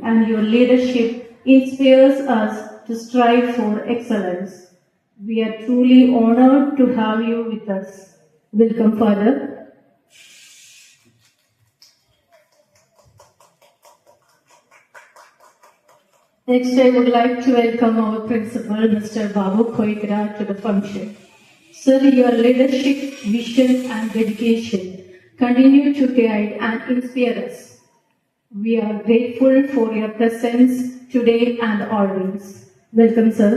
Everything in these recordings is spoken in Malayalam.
and your leadership inspires us to strive for excellence. We are truly honored to have you with us. Welcome, Father. Next, I would like to welcome our principal, Mr. Babu Koikra, to the function. Sir, your leadership, vision, and dedication continue to guide and inspire us. We are grateful for your presence today and always. Welcome, sir.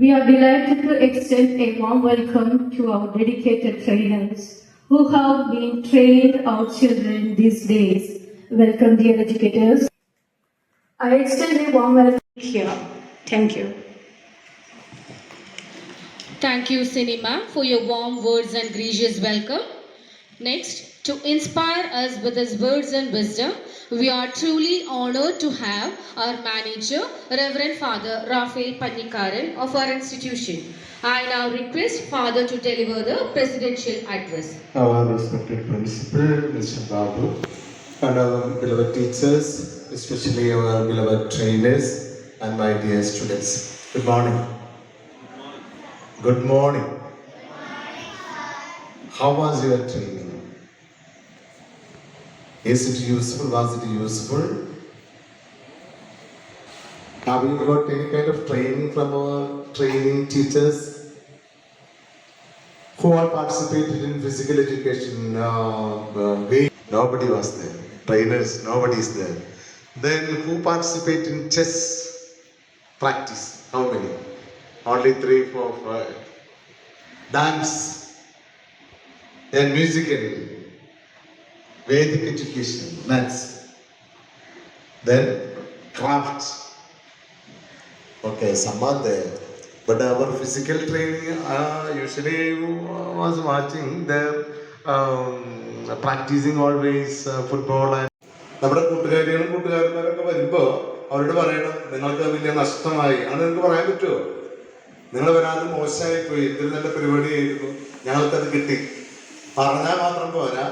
We are delighted to extend a warm welcome to our dedicated trainers who have been training our children these days. Welcome, dear educators. I extend a warm welcome here. Thank you. Thank you, Cinema, for your warm words and gracious welcome. Next, to inspire us with his words and wisdom, we are truly honored to have our manager, Reverend Father Raphael Pannikaran of our institution. I now request Father to deliver the presidential address. Our respected principal, Mr. Babu, and our beloved teachers, especially our beloved trainers and my dear students. Good morning. Good morning. How was your training? Is it useful? Was it useful? Have you got any kind of training from our training teachers who are participated in physical education? Nobody was there. Trainers, nobody is there. Then who participate in chess practice? How many? Only 3, 4, 5. Dance and musical, Vedic education, maths. Then crafts. Okay, some are there. But our physical training usually was watching their practicing always football and നമ്മുടെ കൂട്ടുകാരിമാരൊക്കെ വരുമ്പോൾ അവരോട് പറയണം നിങ്ങൾക്ക് വലിയ നഷ്ടമായി അത് നിങ്ങൾക്ക് പറയാൻ പറ്റുമോ? നിങ്ങൾ വരാതെ മോശമായി പോയി, എന്തൊരു നല്ല പരിപാടിയായിരുന്നു, ഞങ്ങൾക്കത് കിട്ടി പറഞ്ഞാൽ മാത്രം പോരാ.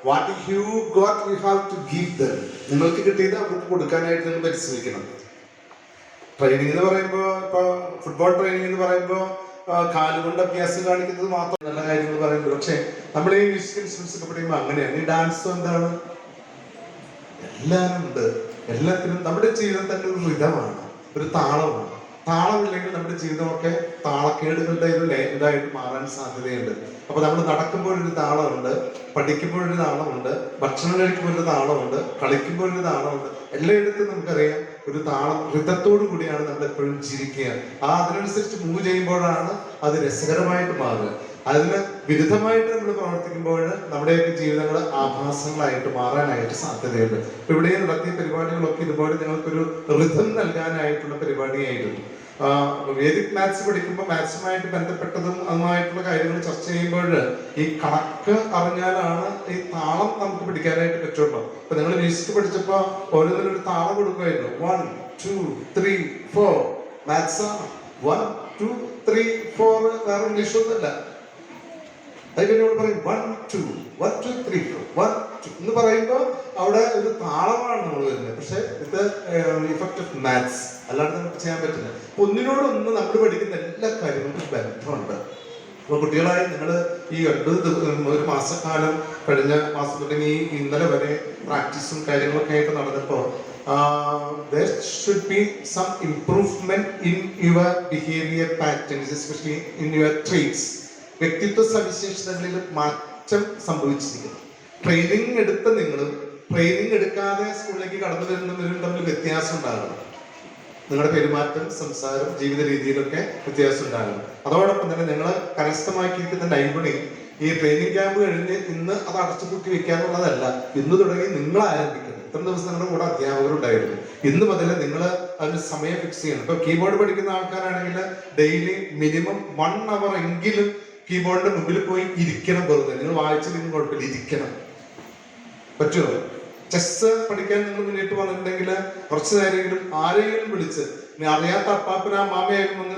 What you got you have to give them. നിങ്ങൾക്ക് കിട്ടിയത് അവർക്ക് കൊടുക്കാനായിട്ട് നിങ്ങൾ പരിശ്രമിക്കണം. ട്രെയിനിങ് എന്ന് പറയുമ്പോൾ ഇപ്പോൾ ഫുട്ബോൾ ട്രെയിനിങ് എന്ന് പറയുമ്പോൾ കാലുകൊണ്ട് അഭ്യാസം കാണിക്കുന്നത് മാത്രം നല്ല കാര്യങ്ങൾ പറയുമ്പോൾ, പക്ഷെ നമ്മൾ ഈ മ്യൂസിക്കൽ ഇൻസ്ട്രുമെന്റ്സ് ഒക്കെ പഠിക്കുമ്പോൾ അങ്ങനെയാണ്. ഈ ഡാൻസും എന്താണ്, എല്ലാവരും ഉണ്ട്. എല്ലാത്തിനും നമ്മുടെ ജീവിതം തന്നെ ഒരു റിതമാണ്, ഒരു താളമാണ്. താളമില്ലെങ്കിൽ നമ്മുടെ ജീവിതമൊക്കെ താളക്കേടുകളുടെ ഇതായിട്ട് മാറാൻ സാധ്യതയുണ്ട്. അപ്പൊ നമ്മൾ നടക്കുമ്പോഴൊരു താളമുണ്ട്, പഠിക്കുമ്പോഴൊരു താളമുണ്ട്, ഭക്ഷണം കഴിക്കുമ്പോഴൊരു താളമുണ്ട്, കളിക്കുമ്പോഴൊരു താളമുണ്ട്. എല്ലായിടത്തും നമുക്കറിയാം ഒരു താളം, ഋതത്തോടു കൂടിയാണ് നമ്മൾ എപ്പോഴും ചിരിക്കുക. അതിനനുസരിച്ച് മൂവ് ചെയ്യുമ്പോഴാണ് അത് രസകരമായിട്ട് മാറുക. അതിന് വിരുദ്ധമായിട്ട് നമ്മൾ പ്രവർത്തിക്കുമ്പോൾ നമ്മുടെയൊക്കെ ജീവിതങ്ങൾ ആഭാസങ്ങളായിട്ട് മാറാനായിട്ട് സാധ്യതയുണ്ട്. ഇപ്പൊ ഇവിടെ നടത്തിയ പരിപാടികളൊക്കെ ഇതുപോലെ നിങ്ങൾക്കൊരു ഋതം നൽകാനായിട്ടുള്ള പരിപാടിയായിരുന്നു. വേദിക് മാത്സ് പഠിക്കുമ്പോൾ മാത്സുമായിട്ട് ബന്ധപ്പെട്ടതും അതുമായിട്ടുള്ള കാര്യങ്ങൾ ചർച്ച ചെയ്യുമ്പോൾ ഈ കണക്ക് അറിഞ്ഞാലാണ് ഈ താളം നമുക്ക് പിടിക്കാനായിട്ട് പറ്റുള്ളൂ. അപ്പൊ നിങ്ങൾ മ്യൂസിക് പഠിച്ചപ്പോ ഓരോന്നിനും ഒരു താളം കൊടുക്കുമായിരുന്നു. 1 2 3 4 മാത്സ് 1 2 3 4. വേറെ ഇംഗ്ലീഷൊന്നുമല്ല. അതിനോട് പറയും 1 2 1 2 3 4 1 2 എന്ന് പറയുമ്പോൾ അവിടെ ഒരു താളമാണ് നമ്മൾ വരുന്നത്. പക്ഷെ ഇത് ഇഫക്റ്റ് ഓഫ് മാത്സ് അല്ലാണ്ട് നമുക്ക് ചെയ്യാൻ പറ്റില്ല. ഒന്നിനോടൊന്ന് നമ്മൾ പഠിക്കുന്ന എല്ലാ കാര്യങ്ങൾക്കും ബന്ധമുണ്ട്. അപ്പോൾ കുട്ടികളായി നിങ്ങൾ ഈ 1 മാസക്കാലം കഴിഞ്ഞ മാസം തുടങ്ങി ഇന്നലെ വരെ പ്രാക്ടീസും കാര്യങ്ങളൊക്കെ ആയിട്ട് നടന്നപ്പോൾ there should be some improvement in your behavior patterns, especially in your traits. വ്യക്തിത്വ സവിശേഷതകളിൽ മാറ്റം സംഭവിച്ചിരിക്കുന്നു. ട്രെയിനിങ് എടുത്ത നിങ്ങളും ട്രെയിനിങ് എടുക്കാതെ സ്കൂളിലേക്ക് കടന്നു വരുന്നവരും തമ്മിൽ വ്യത്യാസം ഉണ്ടാകണം. നിങ്ങളുടെ പെരുമാറ്റം, സംസാരം, ജീവിത രീതിയിലൊക്കെ വ്യത്യാസം ഉണ്ടാകണം. അതോടൊപ്പം തന്നെ നിങ്ങൾ കരസ്ഥമാക്കിയിരിക്കുന്ന നൈപുണ്യം ഈ ട്രെയിനിങ് ക്യാമ്പ് കഴിഞ്ഞ് ഇന്ന് അത് അടച്ചുപൂട്ടി വെക്കാനുള്ളതല്ല. ഇന്ന് തുടങ്ങി നിങ്ങൾ ആരംഭിക്കണം. ഇത്ര ദിവസം നിങ്ങളുടെ കൂടെ അധ്യാപകരുണ്ടായിരുന്നു. ഇന്ന് മുതൽ നിങ്ങൾ അതിന് സമയം ഫിക്സ് ചെയ്യണം. ഇപ്പൊ കീബോർഡ് പഠിക്കുന്ന ആൾക്കാരാണെങ്കിൽ ഡെയിലി മിനിമം 1 hour എങ്കിലും കീബോർഡിന്റെ മുമ്പിൽ പോയി ഇരിക്കണം. വെറുതെ നിങ്ങൾ വായിച്ചില്ലെങ്കിൽ കുഴപ്പമില്ല, ഇരിക്കണം. പറ്റുമോ? ചെസ് പഠിക്കാൻ നിങ്ങൾ മുന്നിട്ട് വന്നിട്ടുണ്ടെങ്കിൽ കുറച്ചു നേരമെങ്കിലും ആരെങ്കിലും വിളിച്ച് ഇനി അറിയാത്ത അപ്പാപ്പന മാമയായാലും വന്ന്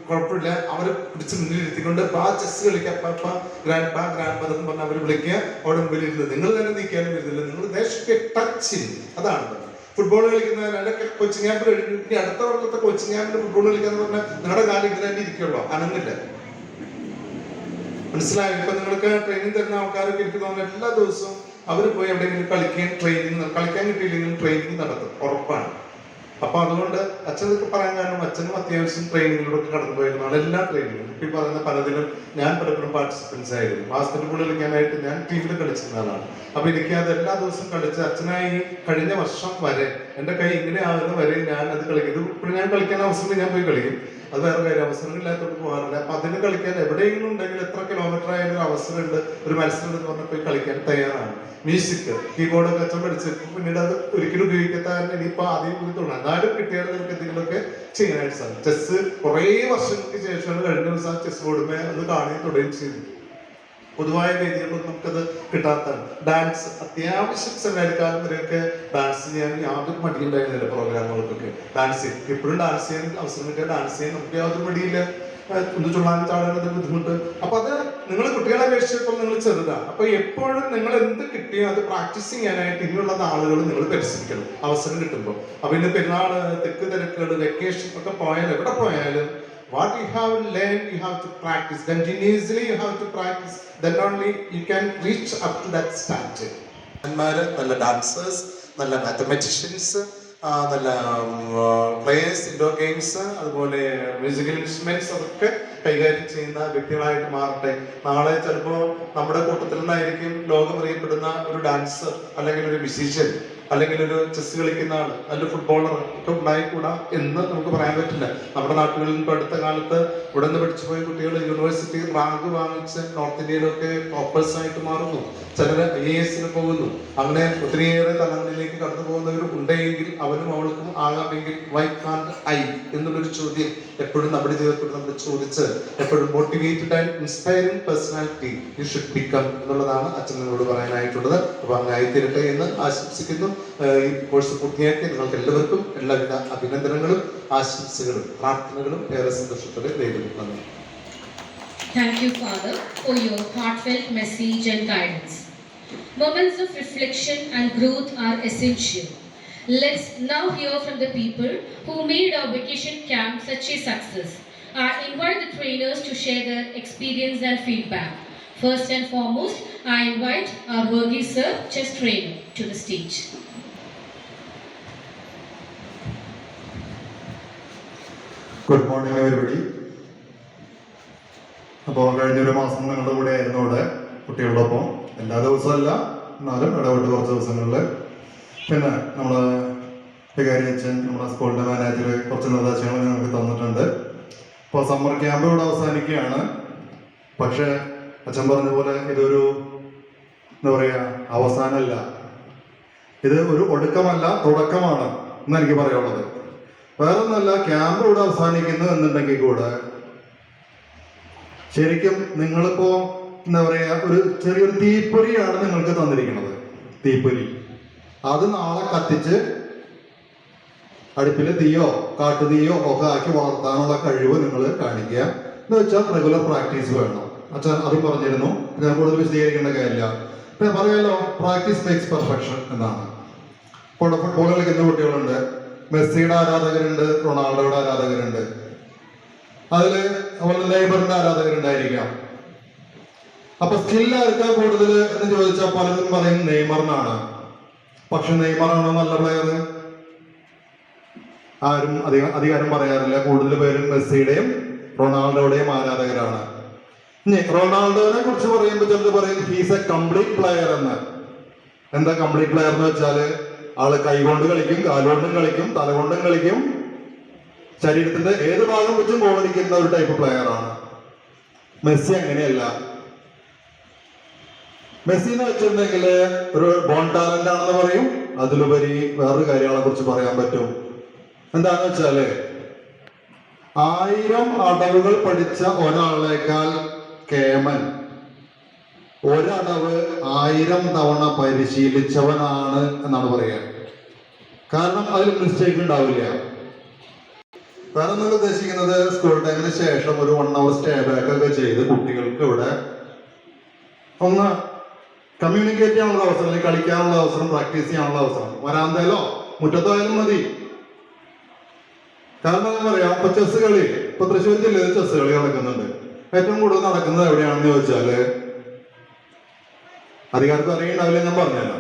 കുഴപ്പമില്ല, അവരെ പിടിച്ച് മുന്നിലിരുത്തിക്കൊണ്ട് ആ ചെസ് കളിക്കുക, അപ്പാപ്പ ഗ്രാൻഡ് പാ ഗ്രാൻഡ് മദർ എന്ന് പറഞ്ഞാൽ അവർ വിളിക്കുക, അവിടെ മുമ്പിലിരുന്ന് നിങ്ങൾ തന്നെ നീക്കാനും വരുന്നില്ല, നിങ്ങൾ ദേശത്തെ ടച്ച് അതാണ്. ഫുട്ബോൾ കളിക്കുന്ന അതൊക്കെ കോച്ചിങ് ക്യാമ്പിൽ ഇനി അടുത്ത വർഷത്തെ കോച്ചിങ് ക്യാമ്പിൽ ഫുട്ബോൾ കളിക്കാന്ന് പറഞ്ഞാൽ നിങ്ങളുടെ കാലം ഇങ്ങനെ തന്നെ ഇരിക്കുള്ളൂ, അനങ്ങില്ല. മനസ്സിലായോ? ഇപ്പൊ നിങ്ങൾക്ക് ട്രെയിനിങ് തരുന്ന ആൾക്കാരൊക്കെ എനിക്ക് തോന്നുന്നു എല്ലാ ദിവസവും അവർ പോയി എവിടെയെങ്കിലും കളിക്കാൻ കിട്ടിയില്ലെങ്കിലും ട്രെയിനിങ് നടത്തും, ഉറപ്പാണ്. അപ്പൊ അതുകൊണ്ട് അച്ഛനൊക്കെ പറയാൻ കാരണം അച്ഛനും അത്യാവശ്യം ട്രെയിനിങ്ങിലൂടെ കടന്നു പോയിരുന്നതാണ്, എല്ലാ ട്രെയിനിങ്ങും. കുട്ടി പറയുന്ന പലതിലും ഞാൻ പലപ്പോഴും പാർട്ടിസിപ്പൻസ് ആയിരുന്നു. ബാസ്കറ്റ് ബോൾ കളിക്കാനായിട്ട് ഞാൻ ടീമിൽ കളിച്ചിരുന്ന ആളാണ്. അപ്പൊ എനിക്ക് അത് എല്ലാ ദിവസവും കളിച്ച് അച്ഛനായി കഴിഞ്ഞ വർഷം വരെ എന്റെ കൈ ഇങ്ങനെ ആകുന്ന വരെ ഞാൻ അത് കളിക്കും. ഇത് ഇപ്പോഴും ഞാൻ കളിക്കാൻ അവസരം ഞാൻ പോയി കളിക്കും, അത് വേറെ കാര്യം, അവസരങ്ങളില്ലാത്തോട്ട് പോകാറില്ല. അപ്പൊ അതിന് കളിക്കാൻ എവിടെയെങ്കിലും ഉണ്ടെങ്കിൽ എത്ര കിലോമീറ്റർ ആയാലും ഒരു അവസരമുണ്ട്, ഒരു മത്സരം എന്ന് പറഞ്ഞാൽ പോയി കളിക്കാൻ തയ്യാറാണ്. മ്യൂസിക് കീബോർഡൊക്കെ അച്ഛൻ പഠിച്ച് പിന്നീട് അത് ഒരിക്കലും ഉപയോഗിക്കാത്ത കാരണം ഇനിയിപ്പോ ആദ്യം കൂടി തോന്നുന്നു, എന്നാലും കിട്ടിയാൽ നിങ്ങൾക്ക് എന്തെങ്കിലുമൊക്കെ ചെയ്യാനായിട്ട് സാധിക്കും. ചെസ് കുറേ വർഷങ്ങൾക്ക് ശേഷമാണ് കഴിഞ്ഞ ദിവസം ചെസ് ബോർഡുമേ അത് കാണുകയും തുടരുകയും ചെയ്തു. പൊതുവായ വേദികളിൽ നമുക്കത് കിട്ടാത്തതാണ്. ഡാൻസ് അത്യാവശ്യം സെമിനാരിക്കാലം വരെയൊക്കെ ഡാൻസ് ചെയ്യാൻ യാതൊരു മടിയുണ്ടായിരുന്നില്ല. പ്രോഗ്രാമുകൾക്കൊക്കെ ഡാൻസ് ഇപ്പോഴും ഡാൻസ് ചെയ്യാൻ അവസരം കിട്ടിയാൽ ഡാൻസ് ചെയ്യാൻ നമുക്ക് യാതൊരു മടിയില്ല. ഒന്ന് ചുള്ളാനും ചാടാനൊക്കെ ബുദ്ധിമുട്ട്. അപ്പൊ അത് നിങ്ങൾ കുട്ടികളെ അപേക്ഷിച്ചപ്പോൾ നിങ്ങൾ ചെറുതാണ്. അപ്പൊ എപ്പോഴും നിങ്ങൾ എന്ത് കിട്ടിയോ അത് പ്രാക്ടീസ് ചെയ്യാനായിട്ട് ഇനിയുള്ള നാളുകൾ നിങ്ങൾ പരിശ്രമിക്കണം അവസരം കിട്ടുമ്പോൾ. അപ്പൊ ഇന്ന് പെരുന്നാള്, തെക്ക് തിരക്കുകൾ, വെക്കേഷൻ ഒക്കെ പോയാൽ എവിടെ പോയാലും what you have learned you have to practice continuously, you have to practice, then only you can reach up to that stature. നല്ല ഡാൻസേഴ്സ്, നല്ല മാത്തമാറ്റീഷ്യൻസ്, നല്ല പ്ലേയേഴ്സ്, ഇൻഡോർ ഗെയിംസ്, അതുപോലെ മ്യൂസിക്കൽ ഇൻസ്ട്രുമെന്റ്സ് അതൊക്കെ കൈകാര്യം ചെയ്യുന്ന വ്യക്തികളായിട്ട് മാറട്ടെ. നാളെ ചിലപ്പോൾ നമ്മുടെ കൂട്ടത്തിൽ നിന്നായിരിക്കും ലോകം അറിയപ്പെടുന്ന ഒരു ഡാൻസർ, അല്ലെങ്കിൽ ഒരു മ്യൂസീഷ്യൻ, അല്ലെങ്കിൽ ഒരു ചെസ് കളിക്കുന്ന ആള്, അല്ലെങ്കിൽ ഫുട്ബോളർ ഒക്കെ ഉണ്ടായിക്കൂടാ എന്ന് നമുക്ക് പറയാൻ പറ്റില്ല. നമ്മുടെ നാട്ടുകളിൽ ഇപ്പോൾ അടുത്ത കാലത്ത് ഇവിടെ നിന്ന് പഠിച്ചു പോയ കുട്ടികൾ യൂണിവേഴ്സിറ്റി റാങ്ക് വാങ്ങിച്ച് നോർത്ത് ഇന്ത്യയിലൊക്കെ ടോപ്പേഴ്സ് ആയിട്ട് മാറുന്നു. ചിലർ IAS പോകുന്നു. അങ്ങനെ ഒത്തിരിയേറെ തലങ്ങളിലേക്ക് കടന്നു പോകുന്നവർ ഉണ്ടെങ്കിൽ അവനും അവൾക്കും ആകാമെങ്കിൽ വൈ കാൻഡ് ഐ എന്നുള്ളൊരു ചോദ്യം എപ്പോഴും നമ്മുടെ ജീവിതത്തിൽ നമ്മൾ ചോദിച്ച് എപ്പോഴും motivated and inspiring personality you should become എന്നുള്ളതാണ് അച്ഛനോട് പറയാനായിട്ടുള്ളത്. അപ്പൊ അങ്ങനെ ആയിത്തീരട്ടെ എന്ന് ആശംസിക്കുന്നു. ഈ കോഴ്സ് പൂർത്തിയാക്കി നിങ്ങൾക്ക് എല്ലാവർക്കും എല്ലാവിധ അഭിനന്ദനങ്ങളും ആശംസകളും പ്രാർത്ഥനകളും ഏറെ സന്തോഷത്തോടെ നേരിടുന്നു. Thank you, Father, for your heartfelt message and guidance. Moments of reflection and growth are essential. Let's now hear from the people who made our vacation camp such a success. I invite the trainers to share their experience and feedback. First and foremost, I invite our Verghese sir, chess trainer, to the stage. Good morning everybody. അപ്പോൾ കഴിഞ്ഞൊരു മാസം നിങ്ങളുടെ കൂടെ ആയിരുന്നു ഇവിടെ കുട്ടികളോടൊപ്പം. എല്ലാ ദിവസമല്ല, എന്നാലും ഇടപെട്ട് കുറച്ച് ദിവസങ്ങളിൽ. പിന്നെ നമ്മൾ വികാരി അച്ഛൻ, നമ്മുടെ സ്കൂളിൻ്റെ മാനേജർ കുറച്ച് നിർദ്ദേശങ്ങൾ ഞങ്ങൾക്ക് തന്നിട്ടുണ്ട്. ഇപ്പോൾ സമ്മർ ക്യാമ്പ് ഇവിടെ അവസാനിക്കുകയാണ്. പക്ഷേ അച്ഛൻ പറഞ്ഞ പോലെ ഇതൊരു എന്താ പറയുക അവസാനമല്ല, ഇത് ഒരു ഒടുക്കമല്ല, തുടക്കമാണ് എന്ന് എനിക്ക് പറയാനുള്ളത്. വേറെ ഒന്നല്ല, ക്യാമ്പ് ഇവിടെ അവസാനിക്കുന്നു എന്നുണ്ടെങ്കിൽ കൂടെ ശരിക്കും നിങ്ങളിപ്പോ എന്താ പറയാ ഒരു ചെറിയൊരു തീപ്പൊരിയാണ് നിങ്ങൾക്ക് തന്നിരിക്കുന്നത്. തീപ്പൊരി അത് നാളെ കത്തിച്ച് അടുപ്പിൽ തീയോ കാട്ടുതീയോ ഒക്കെ ആക്കി വളർത്താനുള്ള കഴിവ് നിങ്ങൾ കാണിക്കുക. എന്ന് വെച്ചാൽ റെഗുലർ പ്രാക്ടീസ് വേണം. അച്ഛൻ അതും പറഞ്ഞിരുന്നു, ഞാൻ കൂടുതൽ വിശദീകരിക്കേണ്ട കാര്യമില്ല. പിന്നെ പറയാമല്ലോ, പ്രാക്ടീസ് മേക്സ് പെർഫെക്ഷൻ എന്നാണ്. ഇപ്പോൾ ഫുട്ബോൾ കളിക്കുന്ന കുട്ടികളുണ്ട്, മെസ്സിയുടെ ആരാധകരുണ്ട്, റൊണാൾഡോയുടെ ആരാധകരുണ്ട്, അതിൽ അതുപോലെ നെയ്മറിന്റെ ആരാധകരുണ്ടായിരിക്കാം. അപ്പൊ സ്കിൽ ആർക്കാ കൂടുതൽ എന്ന് ചോദിച്ചാൽ പലരും പറയും നെയ്മറിനാണ്. പക്ഷെ നെയ്മറാണോ നല്ല പ്ലെയർ? ആരും അധികാരം പറയാറില്ല. കൂടുതൽ പേരും മെസ്സിയുടെയും റൊണാൾഡോയുടെയും ആരാധകരാണ്. ഇനി റൊണാൾഡോനെ കുറിച്ച് പറയുമ്പോൾ ചിലർ പറയും ഹീസ് എ കംപ്ലീറ്റ് പ്ലെയർ എന്ന്. എന്താ കംപ്ലീറ്റ് പ്ലെയർ എന്ന് വെച്ചാല് ആള് കൈകൊണ്ട് കളിക്കും, കാലുകൊണ്ടും കളിക്കും, തലകൊണ്ടും കളിക്കും, ശരീരത്തിന്റെ ഏത് ഭാഗം വെച്ചും ഗോളടിക്കുന്ന ഒരു ടൈപ്പ് പ്ലെയർ ആണ്. മെസ്സി അങ്ങനെയല്ല. മെസ്സി എന്ന് വെച്ചിട്ടുണ്ടെങ്കിൽ ഒരു ബോൺ ടാലന്റ് ആണെന്ന് പറയും. അതിലുപരി വേറൊരു കാര്യങ്ങളെ കുറിച്ച് പറയാൻ പറ്റും. എന്താന്ന് വെച്ചാല് 1000 അടവുകൾ പഠിച്ച ഒരാളേക്കാൾ കേമൻ ഒരടവ് 1000 തവണ പരിശീലിച്ചവനാണ് എന്നാണ് പറയുക. കാരണം അതിൽ മിസ്റ്റേക്ക് ഉണ്ടാവില്ല. വേറെ നിങ്ങൾ ഉദ്ദേശിക്കുന്നത് സ്കൂൾ ടൈമിന് ശേഷം ഒരു 1 hour സ്റ്റേ ബാക്ക് ഒക്കെ ചെയ്ത് കുട്ടികൾക്ക് ഇവിടെ ഒന്ന് കമ്മ്യൂണിക്കേറ്റ് ചെയ്യാനുള്ള അവസരം, അല്ലെങ്കിൽ കളിക്കാനുള്ള അവസരം, പ്രാക്ടീസ് ചെയ്യാനുള്ള അവസരം വരാന്തയിലോ മുറ്റത്തായാലും മതി. കാരണം എന്താ പറയാ, ഇപ്പൊ ചെസ് കളി, ഇപ്പൊ തൃശ്ശൂർ ജില്ലയിൽ ചെസ് കളി നടക്കുന്നുണ്ട്. ഏറ്റവും കൂടുതൽ നടക്കുന്നത് എവിടെയാണെന്ന് ചോദിച്ചാല് അധികാരത്ത് അറിയുണ്ടാവില്ല, ഞാൻ പറഞ്ഞല്ലോ.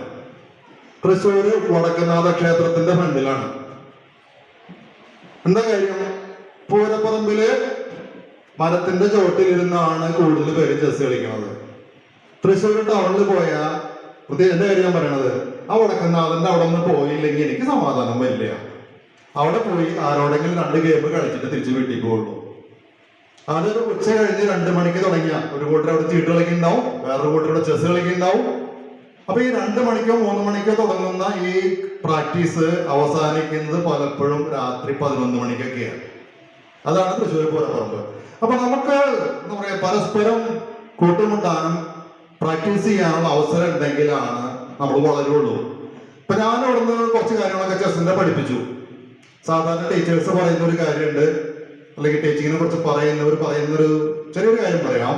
തൃശ്ശൂര് വടക്കുന്നാഥ ക്ഷേത്രത്തിന്റെ ഫ്രണ്ടിലാണ്. എന്താ കാര്യം? പൂരപ്പറമ്പില് മരത്തിന്റെ ചോട്ടിലിരുന്നാണ് കൂടുതൽ പേര് ചെസ് കളിക്കുന്നത്. തൃശ്ശൂർ ടൗണിൽ പോയാൽ പ്രത്യേകിച്ച് കാര്യം ഞാൻ പറയണത്, ആ വടക്കുന്നാഥന്റെ അവിടെ ഒന്ന് പോയില്ലെങ്കിൽ എനിക്ക് സമാധാനം വരില്ല. അവിടെ പോയി ആരോടെങ്കിലും 2 ഗെയിം കളിച്ചിട്ട് തിരിച്ച് വീട്ടിൽ പോകുള്ളൂ. അതൊരു ഉച്ച കഴിഞ്ഞ് 2 മണിക്ക് തുടങ്ങിയ ഒരു കൂട്ടർ അവിടെ ചീട്ട് കളിക്കുന്നുണ്ടാവും, വേറൊരു കൂട്ടർ അവിടെ ചെസ് കളിക്കുന്നുണ്ടാവും. അപ്പൊ ഈ 2 മണിക്കോ 3 മണിക്കോ തുടങ്ങുന്ന ഈ പ്രാക്ടീസ് അവസാനിക്കുന്നത് പലപ്പോഴും രാത്രി 11 മണിക്കൊക്കെയാണ്. അതാണ് തൃശ്ശൂർ പൂരപ്പറമ്പ്. അപ്പൊ നമുക്ക് എന്താ പറയാ, പരസ്പരം കൂട്ടുമുട്ടാനും പ്രാക്ടീസ് ചെയ്യാനുള്ള അവസരം ഉണ്ടെങ്കിലാണ് നമ്മൾ വളരുള്ളൂ. ഇപ്പൊ ഞാൻ അവിടുന്ന് കുറച്ച് കാര്യങ്ങളൊക്കെ ചെസ്സിന്റെ പഠിപ്പിച്ചു. സാധാരണ ടീച്ചേഴ്സ് പറയുന്ന ഒരു കാര്യമുണ്ട്, അല്ലെങ്കിൽ ടീച്ചിങ്ങിനെ കുറിച്ച് പറയുന്നൊരു ചെറിയൊരു കാര്യം പറയാം.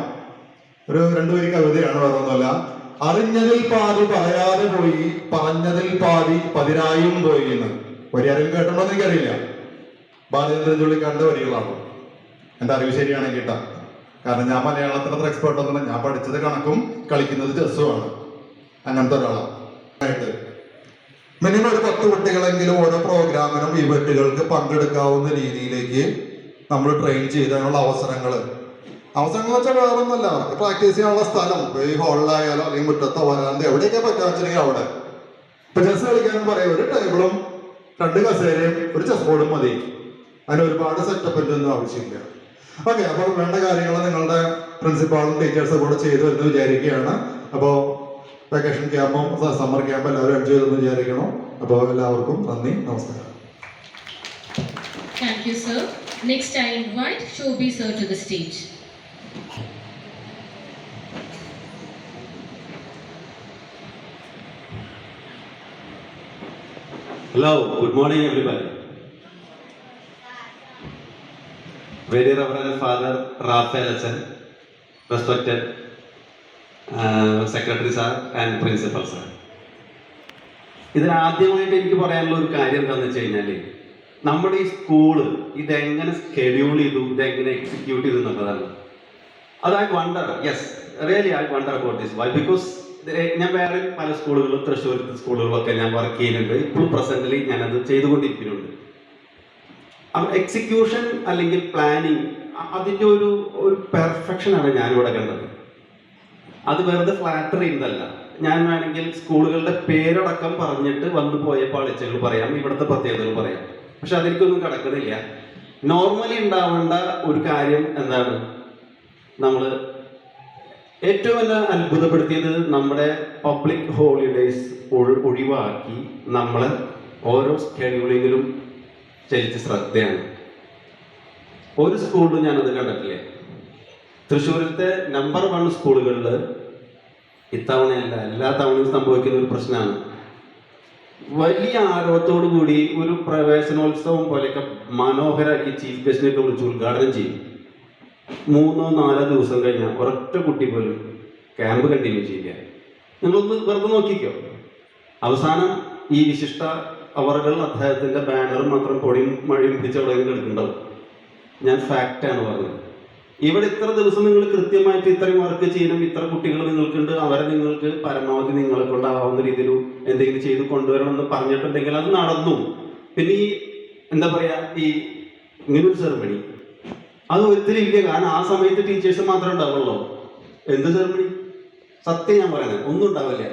ഒരു 2 വരി കവിതയാണ്, വേറെ ഒന്നുമല്ല. അറിഞ്ഞതിൽ പാതി പറയാതെ പോയി, പറഞ്ഞതിൽ പാതി പതിരായും പോയി എന്ന്. വരി ആരെങ്കിലും കേട്ടോ എന്ന് എനിക്കറിയില്ല. ബാലചന്ദ്രൻ ചുള്ളിക്കാരന്റെ വരികളാണ്. എന്റെ അറിവ് ശരിയാണെങ്കിൽ കേട്ടാ. കാരണം ഞാൻ മലയാളത്തിൽ അത്ര എക്സ്പേർട്ട് ഒന്നുമില്ല. ഞാൻ പഠിച്ചത് കണക്കും കളിക്കുന്നത് ചെസ്സുമാണ്. അങ്ങനത്തെ ഒരാളാണ്. മിനിമം ഒരു 10 കുട്ടികളെങ്കിലും ഓരോ പ്രോഗ്രാമിനും ഇവന്റുകൾക്ക് പങ്കെടുക്കാവുന്ന രീതിയിലേക്ക് നമ്മൾ ട്രെയിൻ ചെയ്തതിനുള്ള അവസരങ്ങൾ എന്ന് വെച്ചാൽ വേറെ ഒന്നല്ല, അവർക്ക് പ്രാക്ടീസ് ചെയ്യാനുള്ള സ്ഥലം ഈ ഹാളിലായാലോ അല്ലെങ്കിൽ മുറ്റത്തോ വരാന്തോ എവിടെയൊക്കെ പറ്റാന്ന് വെച്ചിട്ടുണ്ടെങ്കിൽ അവിടെ. ഇപ്പൊ ചെസ് കളിക്കാൻ പറയും, ഒരു ടേബിളും 2 കസേരയും ഒരു ചെസ് ബോർഡും മതി. അതിന് ഒരുപാട് സെറ്റപ്പിന്റെ ഒന്നും ആവശ്യമില്ല. ഓക്കെ, അപ്പൊ വേണ്ട കാര്യങ്ങൾ നിങ്ങളുടെ പ്രിൻസിപ്പാളും ടീച്ചേഴ്സും കൂടെ ചെയ്തു എന്ന് വിചാരിക്കുകയാണ്. അപ്പോൾ വെക്കേഷൻ ക്യാമ്പും സമ്മർ ക്യാമ്പും എല്ലാവരും എൻജോയ് ചെയ്തെന്ന് വിചാരിക്കണം. അപ്പോൾ എല്ലാവർക്കും നന്ദി, നമസ്കാരം. Thank you, sir. Next, I invite Shobhi sir to the stage. Hello, good morning everybody. Very Reverend Father Raphael Achan, respected Secretary sir and Principal sir. ഇതിനാദ്യമായിട്ട് എനിക്ക് പറയാനുള്ള ഒരു കാര്യം എന്താണെന്ന് വെച്ച് കഴിഞ്ഞാൽ, നമ്മുടെ ഈ സ്കൂള് ഇതെങ്ങനെ സ്കെഡ്യൂൾ ചെയ്തു, ഇതെങ്ങനെ എക്സിക്യൂട്ട് ചെയ്തു എന്നുള്ളതാണ്. അത് I wonder, yes really I wonder about this. Why? Because ഞാൻ വേറെ പല സ്കൂളുകളും തൃശ്ശൂരത്തെ സ്കൂളുകളൊക്കെ ഞാൻ വർക്ക് ചെയ്യുന്നുണ്ട്. ഇപ്പോഴും പ്രസന്റ്ലി ഞാനത് ചെയ്തുകൊണ്ടിരിക്കുന്നുണ്ട്. എക്സിക്യൂഷൻ അല്ലെങ്കിൽ പ്ലാനിങ്, അതിൻ്റെ ഒരു പെർഫെക്ഷനാണ് ഞാനിവിടെ കണ്ടത്. അത് വെറുതെ ഫ്ലാറ്റർ ചെയ്യുന്നതല്ല. ഞാൻ വേണമെങ്കിൽ സ്കൂളുകളുടെ പേരടക്കം പറഞ്ഞിട്ട് വന്നു പോയ പാളിച്ചകൾ പറയാം, ഇവിടുത്തെ പ്രത്യേകതകൾ പറയാം. പക്ഷെ അതെനിക്കൊന്നും കിടക്കുന്നില്ല. നോർമലി ഉണ്ടാവേണ്ട ഒരു കാര്യം എന്താണ്, നമ്മൾ ഏറ്റവും എന്നെ അത്ഭുതപ്പെടുത്തിയത് നമ്മുടെ പബ്ലിക് ഹോളിഡേയ്സ് ഒഴിവാക്കി നമ്മൾ ഓരോ സ്കെഡ്യൂളിങ്ങിലും ചലിച്ച ശ്രദ്ധയാണ്. ഒരു സ്കൂളിലും ഞാനത് കണ്ടിട്ടില്ല. തൃശ്ശൂരിലത്തെ നമ്പർ 1 സ്കൂളുകളിൽ ഇത്തവണയല്ല, എല്ലാ തവണയും സംഭവിക്കുന്ന ഒരു പ്രശ്നമാണ്. വലിയ ആരവത്തോടു കൂടി ഒരു പ്രവേശനോത്സവം പോലെയൊക്കെ മനോഹരമാക്കി ചീഫ് ഗസ്റ്റിനൊക്കെ വിളിച്ച് ഉദ്ഘാടനം ചെയ്യും. 3-4 ദിവസം കഴിഞ്ഞാൽ ഒരൊറ്റ കുട്ടി പോലും ക്യാമ്പ് കണ്ടിന്യൂ ചെയ്യില്ല. നിങ്ങളൊന്ന് വെറുതെ നോക്കിക്കോ. അവസാനം ഈ വിശിഷ്ട അവറുകൾ അദ്ദേഹത്തിന്റെ ബാനർ മാത്രം പൊടിയും മഴയും പിടിച്ച് അവിടെ എടുക്കുന്നുണ്ടാവും. ഞാൻ ഫാക്റ്റാണ് പറഞ്ഞത്. ഇവിടെ ഇത്ര ദിവസം നിങ്ങൾ കൃത്യമായിട്ട് ഇത്രയും വർക്ക് ചെയ്യണം, ഇത്ര കുട്ടികൾ നിങ്ങൾക്കുണ്ട്, അവരെ നിങ്ങൾക്ക് പരമാവധി നിങ്ങളെ കൊണ്ടാവുന്ന രീതിയിൽ എന്തെങ്കിലും ചെയ്ത് കൊണ്ടുവരണം എന്ന് പറഞ്ഞിട്ടുണ്ടെങ്കിൽ അത് നടന്നു. പിന്നെ ഈ എന്താ പറയാ, ഈ ഇങ്ങനൊരു സെറമണി അത് ഒരിക്കലും ഇല്ല. കാരണം ആ സമയത്ത് ടീച്ചേഴ്സ് മാത്രമേ ഉണ്ടാവുള്ളൂ. എന്ത് സെറമണി? സത്യം ഞാൻ പറയുന്നത് ഒന്നും ഉണ്ടാവില്ല.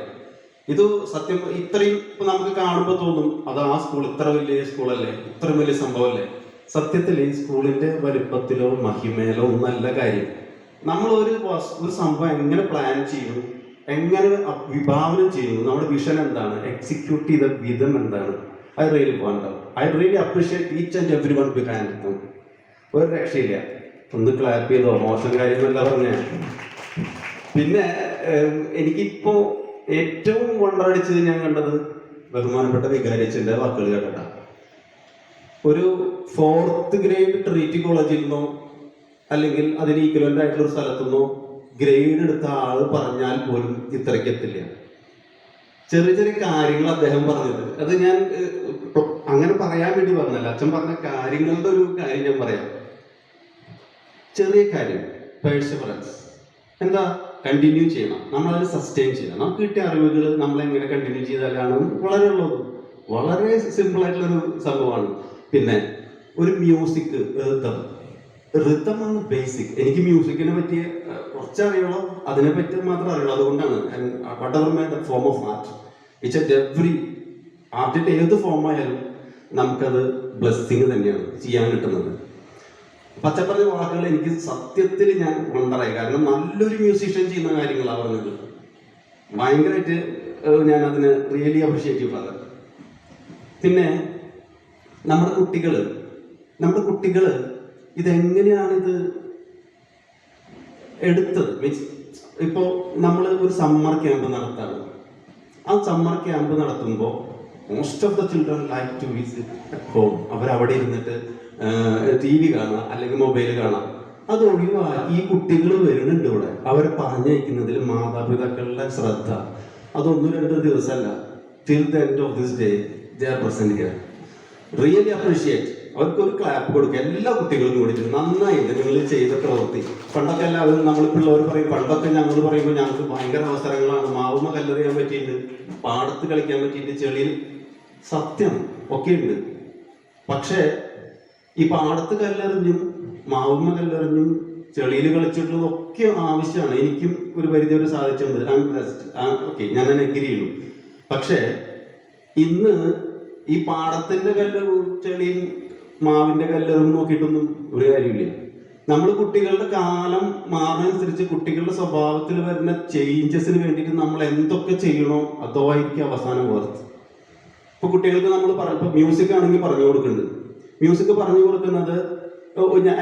ഇത് സത്യം ഇത്രയും ഇപ്പൊ നമുക്ക് കാണുമ്പോൾ തോന്നും അത് ആ സ്കൂൾ ഇത്ര വലിയ സ്കൂളല്ലേ, ഇത്രയും വലിയ സംഭവമല്ലേ. സത്യത്തിൽ ഈ സ്കൂളിന്റെ വലുപ്പത്തിലോ മഹിമയിലോ ഒന്നല്ല കാര്യം. നമ്മൾ ഒരു സംഭവം എങ്ങനെ പ്ലാൻ ചെയ്യുന്നു, എങ്ങനെ വിഭാവനം ചെയ്യുന്നു, നമ്മുടെ വിഷൻ എന്താണ്, എക്സിക്യൂട്ട് ചെയ്ത വിധം എന്താണ്, I really wonder. I really appreciate each and every one behind dum. ഒരു രക്ഷയില്ല. ഒന്ന് ക്ലാപ്പ് ചെയ്തോ, മോശം കാര്യമല്ല പറഞ്ഞ. പിന്നെ എനിക്കിപ്പോ ഏറ്റവും വണ്ടറടിച്ചത് ഞാൻ കണ്ടത് ബഹുമാനപ്പെട്ട വികാരിയച്ഛൻ്റെ വാക്കുകൾ കേട്ടിട്ടാ. ഒരു 4th ഗ്രേഡ് ട്രീറ്റി കോളേജിൽ നിന്നോ അല്ലെങ്കിൽ അതിന് ഈക്വലന്റ് ആയിട്ടുള്ള ഒരു സ്ഥലത്തു നിന്നോ ഗ്രേഡ് എടുത്ത ആള് പറഞ്ഞാൽ പോലും ഇത്രയ്ക്ക് എത്തില്ല. ചെറിയ ചെറിയ കാര്യങ്ങൾ അദ്ദേഹം പറഞ്ഞത്, അത് ഞാൻ അങ്ങനെ പറയാൻ വേണ്ടി പറഞ്ഞല്ല, അച്ഛൻ പറഞ്ഞ കാര്യങ്ങളുടെ ഒരു കാര്യം ഞാൻ പറയാം. ചെറിയ കാര്യം, പെർസിവറൻസ്. എന്താ? കണ്ടിന്യൂ ചെയ്യണം, നമ്മളത് സസ്റ്റെയിൻ ചെയ്യണം. നമുക്ക് കിട്ടിയ അറിവുകൾ നമ്മളെങ്ങനെ കണ്ടിന്യൂ ചെയ്താലാണ് വളരെ ഉള്ളത്. വളരെ സിമ്പിൾ ആയിട്ടുള്ളൊരു സംഭവമാണ്. പിന്നെ ഒരു മ്യൂസിക്, ഋതമാണ് ബേസിക്. എനിക്ക് മ്യൂസിക്കിനെ പറ്റിയ കുറച്ച് അറിയുള്ളൂ, അതിനെ പറ്റി മാത്രം അറിയുള്ളൂ. അതുകൊണ്ടാണ് whatever my form of art, it's at every ആർട്ടിൻ്റെ ഏത് ഫോമായാലും നമുക്കത് ബ്ലെസ്സിങ് തന്നെയാണ് ചെയ്യാൻ കിട്ടുന്നത്. പച്ചപ്പറഞ്ഞ വാക്കുകൾ എനിക്ക് സത്യത്തിൽ ഞാൻ വണ്ടറായി. കാരണം നല്ലൊരു മ്യൂസീഷ്യൻ ചെയ്യുന്ന കാര്യങ്ങളാണ് പറഞ്ഞത്. ഭയങ്കരമായിട്ട് ഞാൻ അതിന് റിയലി അപ്രിഷിയേറ്റീവ് ആണ്. പിന്നെ നമ്മുടെ കുട്ടികൾ ഇതെങ്ങനെയാണ് ഇത് എടുത്തത്? മീൻസ് ഇപ്പോൾ നമ്മൾ ഒരു സമ്മർ ക്യാമ്പ് നടത്താണ്. ആ സമ്മർ ക്യാമ്പ് നടത്തുമ്പോൾ most of the children like to visit at home. അവരവിടെ ഇരുന്നിട്ട് TV കാണാം അല്ലെങ്കിൽ മൊബൈൽ കാണാം. അത് ഒഴിവാക്കി ഈ കുട്ടികൾ വരുന്നുണ്ട് ഇവിടെ. അവരെ പറഞ്ഞയക്കുന്നതിൽ മാതാപിതാക്കളുടെ ശ്രദ്ധ അത് 1-2 ദിവസമല്ല, till the end of this day they are present here. Really appreciate. അവർക്കൊരു ക്ലാപ്പ് കൊടുക്കുക. എല്ലാ കുട്ടികളും കൂടിയിട്ട് നന്നായിട്ട് നിങ്ങൾ ചെയ്ത പ്രവൃത്തി. പണ്ടൊക്കെ എല്ലാവരും നമ്മൾ പിള്ളേർ പറയും, പണ്ടൊക്കെ ഞങ്ങൾ പറയുമ്പോൾ ഞങ്ങൾക്ക് ഭയങ്കര അവസരങ്ങളാണ്, മാവുമ്മ കല്ലെറിയാൻ പറ്റിയിട്ടുണ്ട്, പാടത്ത് കളിക്കാൻ പറ്റിയിട്ട്, ചെളിയിൽ. സത്യം ഒക്കെ ഉണ്ട്. പക്ഷേ ഈ പാടത്ത് കല്ലെറിഞ്ഞും മാവുമ്മ കല്ലെറിഞ്ഞും ചെളിയിൽ കളിച്ചിട്ടുള്ളതൊക്കെ ആവശ്യമാണ്. എനിക്കും ഒരു പരിധി വരെ സാധിച്ചിട്ടുണ്ട്. ഓക്കെ, ഞാൻ തന്നെ എഗ്രി ചെയ്യുന്നു. പക്ഷേ ഇന്ന് ഈ പാടത്തിന്റെ കല്ലെറും ചെളിയും മാവിന്റെ കല്ലെറും നോക്കിയിട്ടൊന്നും ഒരു കാര്യമില്ല. നമ്മൾ കുട്ടികളുടെ കാലം മാറുന്നതനുസരിച്ച് കുട്ടികളുടെ സ്വഭാവത്തിൽ വരുന്ന ചേഞ്ചസിന് വേണ്ടിയിട്ട് നമ്മൾ എന്തൊക്കെ ചെയ്യണോ അതോ ആയിരിക്കും അവസാനം വർത്ത്. ഇപ്പൊ കുട്ടികൾക്ക് നമ്മൾ ഇപ്പൊ മ്യൂസിക് ആണെങ്കിൽ പറഞ്ഞു കൊടുക്കുന്നുണ്ട്. മ്യൂസിക് പറഞ്ഞു കൊടുക്കുന്നത്,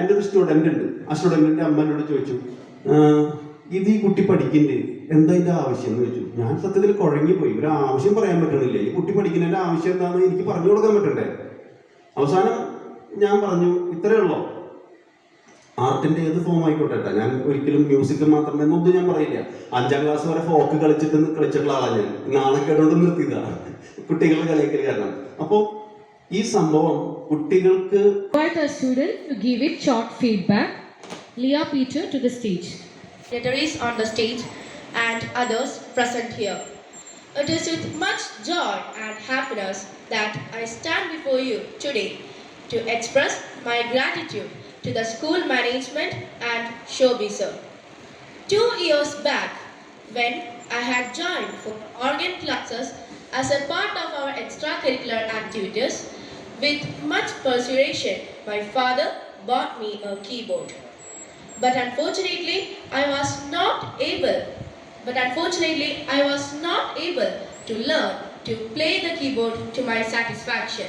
എൻ്റെ ഒരു സ്റ്റുഡൻ്റ് ഉണ്ട്. ആ സ്റ്റുഡൻറ്റിൻ്റെ അമ്മ എന്നോട് ചോദിച്ചു, ഇത് ഈ കുട്ടി പഠിക്കുന്നുണ്ട്, എന്താ ഇതിൻ്റെ ആവശ്യം എന്ന് ചോദിച്ചു. ഞാൻ സത്യത്തിൽ കുഴങ്ങിപ്പോയി. ഒരു ആവശ്യം പറയാൻ പറ്റണില്ല. ഈ കുട്ടി പഠിക്കുന്നതിൻ്റെ ആവശ്യം എന്താണെന്ന് എനിക്ക് പറഞ്ഞു കൊടുക്കാൻ പറ്റണ്ടേ. അവസാനം ഞാൻ പറഞ്ഞു, ഇത്രയേ ഉള്ളൂ, ആർട്ടിൻ്റെ ഏത് ഫോം ആയിക്കോട്ടെ. ഞാൻ ഒരിക്കലും മ്യൂസിക് മാത്രമേ എന്നൊന്നും ഞാൻ പറയില്ല. 5ാം ക്ലാസ് വരെ ഫോക്ക് കളിച്ചിട്ടുള്ള ആളാണ് ഞാൻ. നാണക്കേടോണ്ട് നിർത്തിയതാണ് കുട്ടികളുടെ കളിക്കൽ കാരണം. അപ്പോൾ ഈ സംഭവം കുട്ടികൾക്ക്. Invite a student to give it short feedback. Leah Peter to the stage. Dignitaries on the stage and others present here. It is with much joy and happiness that I stand before you today to express my gratitude to the school management and Shobi sir. 2 years back, when I had joined for organ classes as a part of our extracurricular activities, with much persuasion, my father bought me a keyboard. But unfortunately, I was not able to learn to play the keyboard to my satisfaction.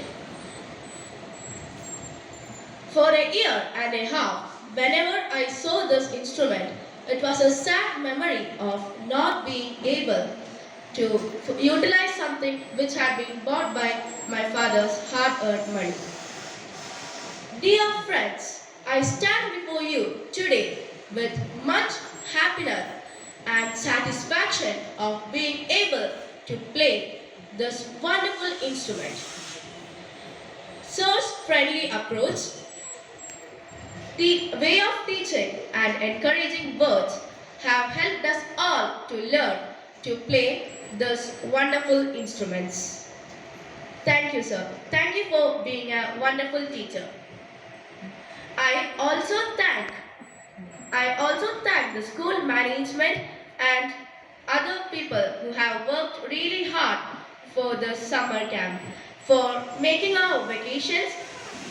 For a year and a half, whenever I saw this instrument, it was a sad memory of not being able to utilize something which had been bought by my father's hard-earned money. Dear friends, I stand before you today with much happiness and satisfaction of being able to play this wonderful instrument. Sir's friendly approach, the way of teaching and encouraging words have helped us all to learn to play these wonderful instruments. Thank you, sir. Thank you for being a wonderful teacher. I also thank the school management and other people who have worked really hard for the summer camp, for making our vacations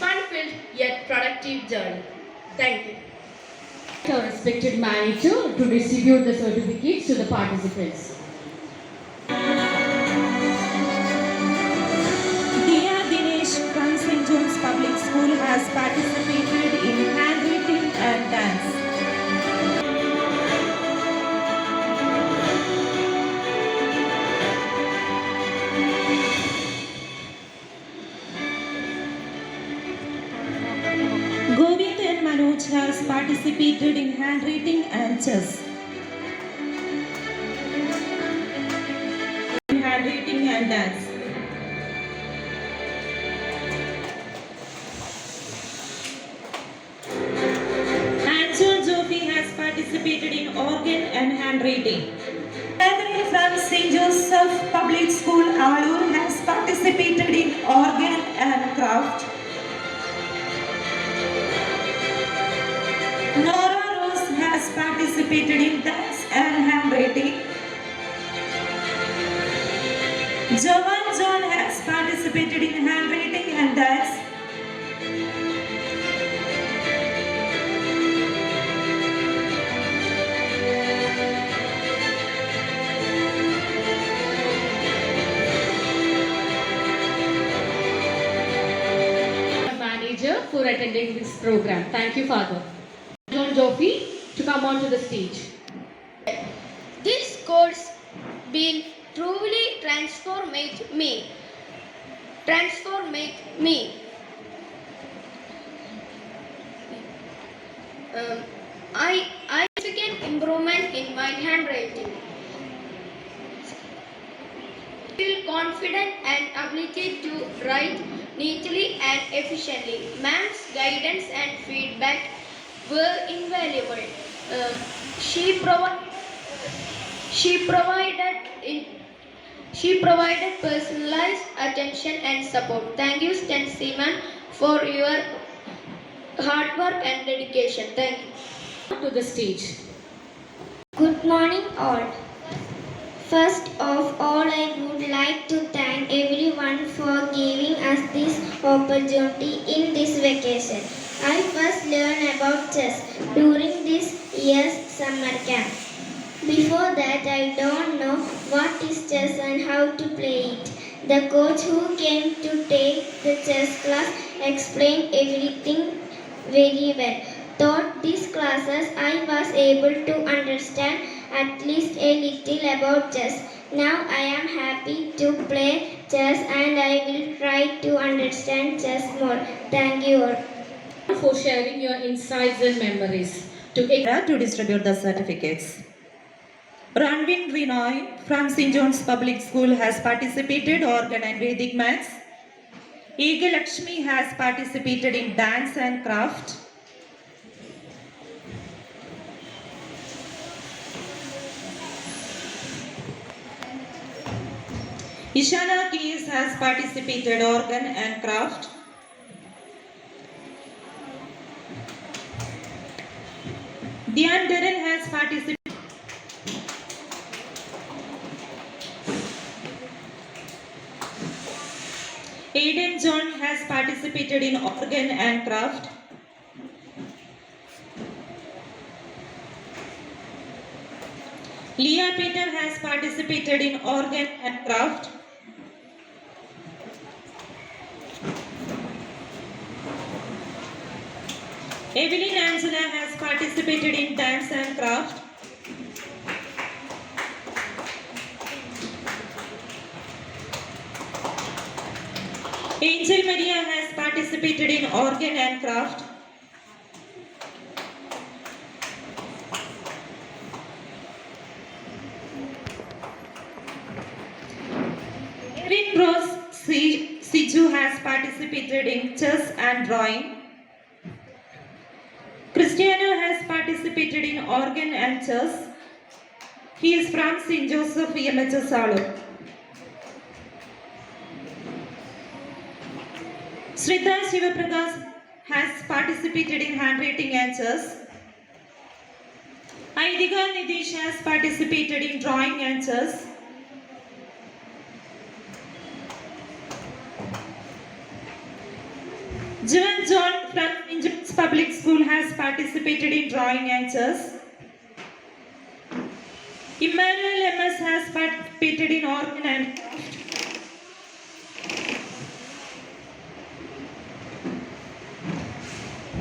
fun-filled yet productive journey. Thank you. Our respected manager to distribute the certificates to the participants. Dia Dinesh from St. John's Public School has participated in handwriting and dance. participated in handwriting and chess. In handwriting and dance. Angel Joffy has participated in organ and handwriting. Anthony from St. Joseph Public School, Alur has participated in organ and craft. Nora Rose has participated in dance and handwriting. Jovan John has participated in handwriting and dance. Manager for attending this program. Thank you, Father. John Joffy to come on to the stage. This course been truly transformed me. I significant improvement in my handwriting. Feel confident and ability to write neatly and efficiently. Ma'am's guidance and feedback were invaluable. She provided personalized attention and support. Thank you, Stan Seaman, for your hard work and dedication. Thank you. To the stage. Good morning, all. First of all, I would like to thank everyone for giving us this opportunity in this vacation. I first learned about chess during this year's summer camp. Before that, I don't know what is chess and how to play it. The coach who came to take the chess class explained everything very well. Through these classes, I was able to understand at least a little about chess. Now I am happy to play chess and I will try to understand chess more. Thank you all. For sharing your insights and memories. To distribute the certificates. Ranvin Rinoy from St. John's Public School has participated organ and Vedic maths. Eagle Lakshmi has participated in dance and craft. Ishana Keys has participated organ and craft. Dian Darren has participated. Aiden John has participated in organ and craft. Leah Peter has participated in organ and craft. Evelyn Angela has participated in dance and craft. Angel Maria has participated in organ and craft. Erin Rose Siju has participated in chess and drawing. Cristiano has participated in organ and chess. He is from St. Joseph EMHS Alur. Sridhar Shivaprakash has participated in handwriting and chess. Aidiga Nidesh has participated in drawing and chess. Jivan John from St. John's Public School has participated in drawing and chess. Emmanuel MS has participated in organ and craft.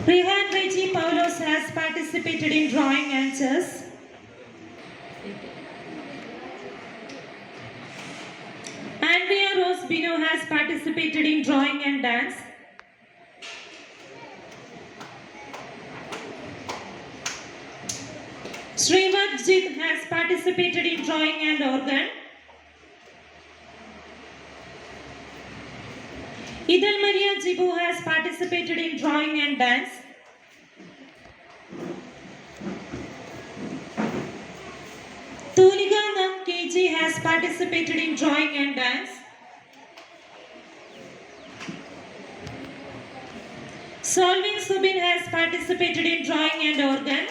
Rehan Reggie Paulos has participated in drawing and chess. Andrea Rose Bino has participated in drawing and dance. Srivatjit has participated in drawing and organ. Idal Maria Jibu has participated in drawing and dance. Tulika Nam KG has participated in drawing and dance. Solvin Subin has participated in drawing and organ.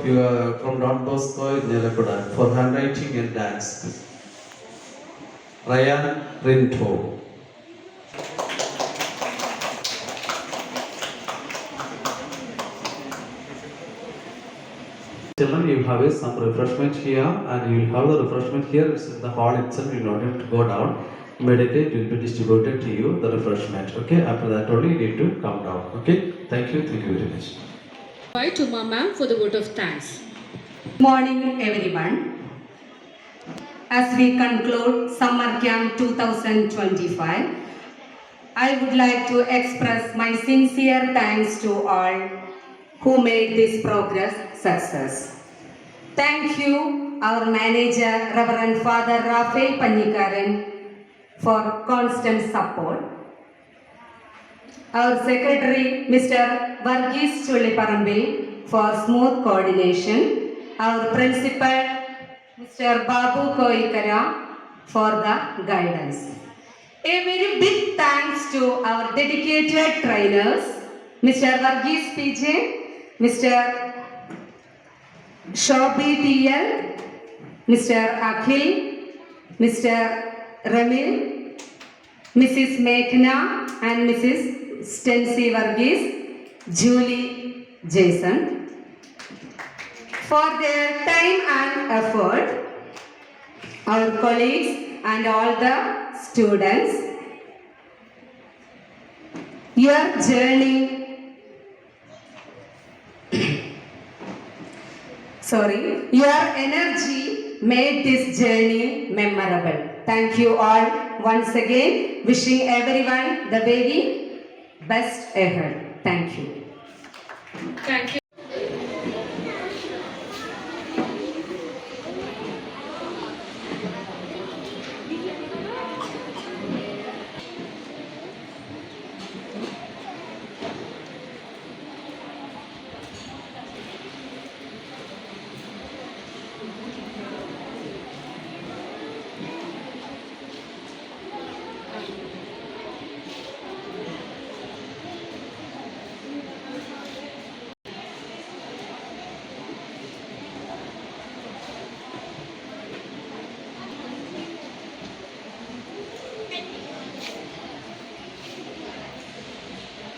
You are from Don Bosco in Nelakuda for handwriting and dance. Ryan Rinto. Children, you have some refreshment here, and you will have the refreshment here. It's in the hall itself. You don't have to go down. Immediately, it will be distributed to you, the refreshment. Okay, after that only you need to come down. Okay, thank you very much. Bye to Ma'am for the vote of thanks. Morning everyone. As we conclude Summer Camp 2025, I would like to express my sincere thanks to all who made this progress success. Thank you, our manager, Reverend Father Raphael Pannikaran, for constant support. Our secretary, Mr. Varghese Chulliparambil, for smooth coordination. Our principal, Mr. Babu Koikara, for the guidance. A very big thanks to our dedicated trainers, Mr. Varghese PJ, Mr. Shobi TL, Mr. Akhil, Mr. Ramil, Mrs. Meghna and Mrs. Stency Varghese, Julie Jason, for their time and effort, our colleagues and all the students. Your journey, your energy made this journey memorable. Thank you all once again. Wishing everyone the very best ahead. Thank you. Thank you.